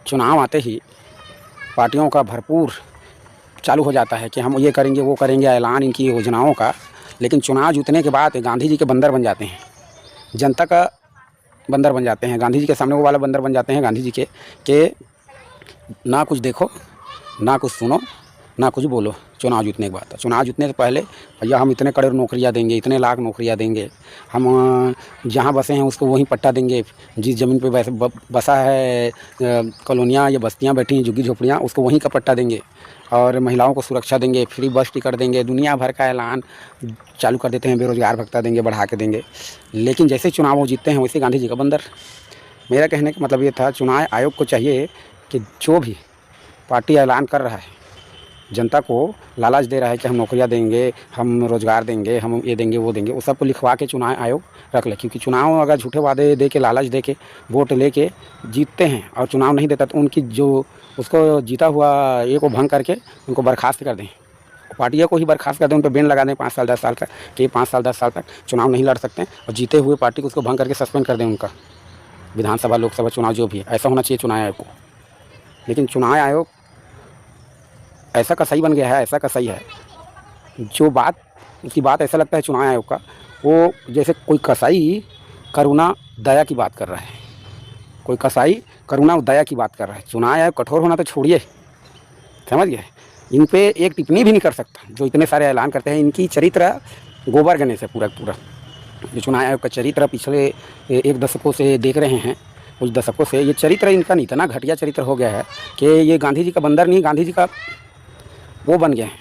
चुनाव आते ही पार्टियों का भरपूर चालू हो जाता है कि हम ये करेंगे वो करेंगे, ऐलान इनकी योजनाओं का। लेकिन चुनाव जीतने के बाद गांधी जी के बंदर बन जाते हैं, जनता का बंदर बन जाते हैं, गांधी जी के सामने वो वाला बंदर बन जाते हैं गांधी जी के कि ना कुछ देखो, ना कुछ सुनो, ना कुछ बोलो। चुनाव जीतने के बाद, चुनाव जीतने से पहले भैया हम इतने करोड़ नौकरियां देंगे, इतने लाख नौकरियां देंगे, हम जहाँ बसे हैं उसको वहीं पट्टा देंगे, जिस ज़मीन पे वैसे बसा है कॉलोनियाँ या बस्तियाँ बैठी हैं झुग्गी झोपड़ियाँ, उसको वहीं का पट्टा देंगे, और महिलाओं को सुरक्षा देंगे, फ्री बस टिकट देंगे, दुनिया भर का ऐलान चालू कर देते हैं, बेरोजगार भत्ता देंगे, बढ़ा के देंगे। लेकिन जैसे चुनाव वो जीतते हैं वैसे गांधी जी का बंदर। मेरा कहने का मतलब ये था, चुनाव आयोग को चाहिए कि जो भी पार्टी ऐलान कर रहा है, जनता को लालच दे रहा है कि हम नौकरियां देंगे, हम रोज़गार देंगे, हम ये देंगे वो देंगे, वो सबको लिखवा के चुनाव आयोग रख ले। क्योंकि चुनाव अगर झूठे वादे दे के, लालच दे के, वोट ले के जीतते हैं और चुनाव नहीं देता, तो उनकी जो उसको जीता हुआ ये को भंग करके उनको बर्खास्त कर दें, पार्टियों को ही बर्खास्त कर दें, उन पर बैन लगा दें 5 साल 10 साल का कि 5 साल 10 साल तक चुनाव नहीं लड़ सकते हैं, और जीते हुए पार्टी को उसको भंग करके सस्पेंड कर दें उनका, विधानसभा लोकसभा चुनाव जो भी है। ऐसा होना चाहिए चुनाव आयोग को। लेकिन चुनाव आयोग ऐसा का सही बन गया है, ऐसा का सही है, जो बात उसकी बात ऐसा लगता है चुनाव आयोग का, वो जैसे कोई कसाई करुणा दया की बात कर रहा है, कोई कसाई करुणा दया की बात कर रहा है। चुनाव आयोग कठोर होना तो छोड़िए, समझ गए, इन पे एक टिप्पणी भी नहीं कर सकता जो इतने सारे ऐलान करते हैं। इनकी चरित्र गोबर गने से पूरा पूरा जो चुनाव आयोग का चरित्र पिछले 1 दशकों से देख रहे हैं, कुछ दशकों से ये चरित्र इनका इतना घटिया चरित्र हो गया है कि ये गांधी जी का बंदर नहीं, गांधी जी का वो बन गए हैं,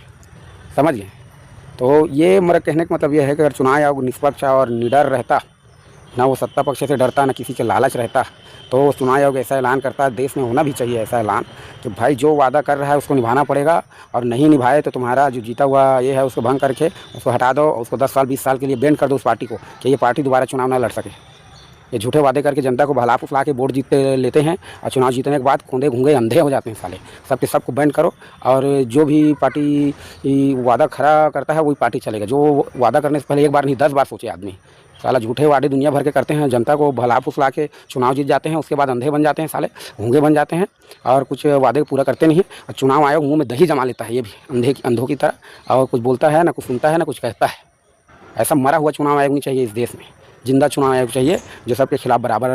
समझ गए। तो ये मेरा कहने का मतलब ये है कि अगर चुनाव आयोग निष्पक्ष और निडर रहता, ना वो सत्ता पक्ष से डरता, ना किसी के लालच रहता, तो चुनाव आयोग ऐसा ऐलान करता। देश में होना भी चाहिए ऐसा ऐलान कि भाई जो वादा कर रहा है उसको निभाना पड़ेगा, और नहीं निभाए तो तुम्हारा जो जीता हुआ ये है उसको भंग करके उसको हटा दो, उसको 10 साल 20 साल के लिए बैन कर दो उस पार्टी को, कि ये पार्टी दोबारा चुनाव ना लड़ सके। ये झूठे वादे करके जनता को भला फुसला के वोट जीत लेते हैं, और चुनाव जीतने के बाद खोंदे घूंगे अंधे हो जाते हैं साले। सबके सबको बैन करो, और जो भी पार्टी वादा खरा करता है वही पार्टी चलेगा। जो वादा करने से पहले एक बार नहीं 10 बार सोचे आदमी। साला झूठे वादे दुनिया भर के करते हैं, जनता को भला फुसला के चुनाव जीत जाते हैं, उसके बाद अंधे बन जाते हैं साले, गूंगे बन जाते हैं, और कुछ वादे पूरा करते नहीं। और चुनाव आयोग मुँह में दही जमा लेता है, ये भी अंधों की तरह, और कुछ बोलता है ना कुछ सुनता है ना कुछ कहता है। ऐसा मरा हुआ चुनाव आयोग नहीं चाहिए इस देश में, जिंदा चुनाव आयोग चाहिए जो सबके खिलाफ बराबर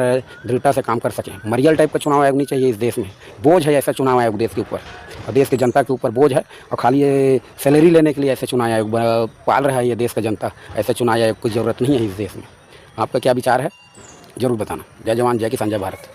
दृढ़ता से काम कर सके। मरियल टाइप का चुनाव आयोग नहीं चाहिए इस देश में। बोझ है ऐसा चुनाव आयोग देश के ऊपर, और देश की जनता के ऊपर बोझ है, और खाली ये सैलरी लेने के लिए ऐसे चुनाव आयोग पाल रहा है ये देश का जनता। ऐसे चुनाव आयोग की ज़रूरत नहीं है इस देश में। आपका क्या विचार है ज़रूर बताना। जय जवान जय किसान जय भारत।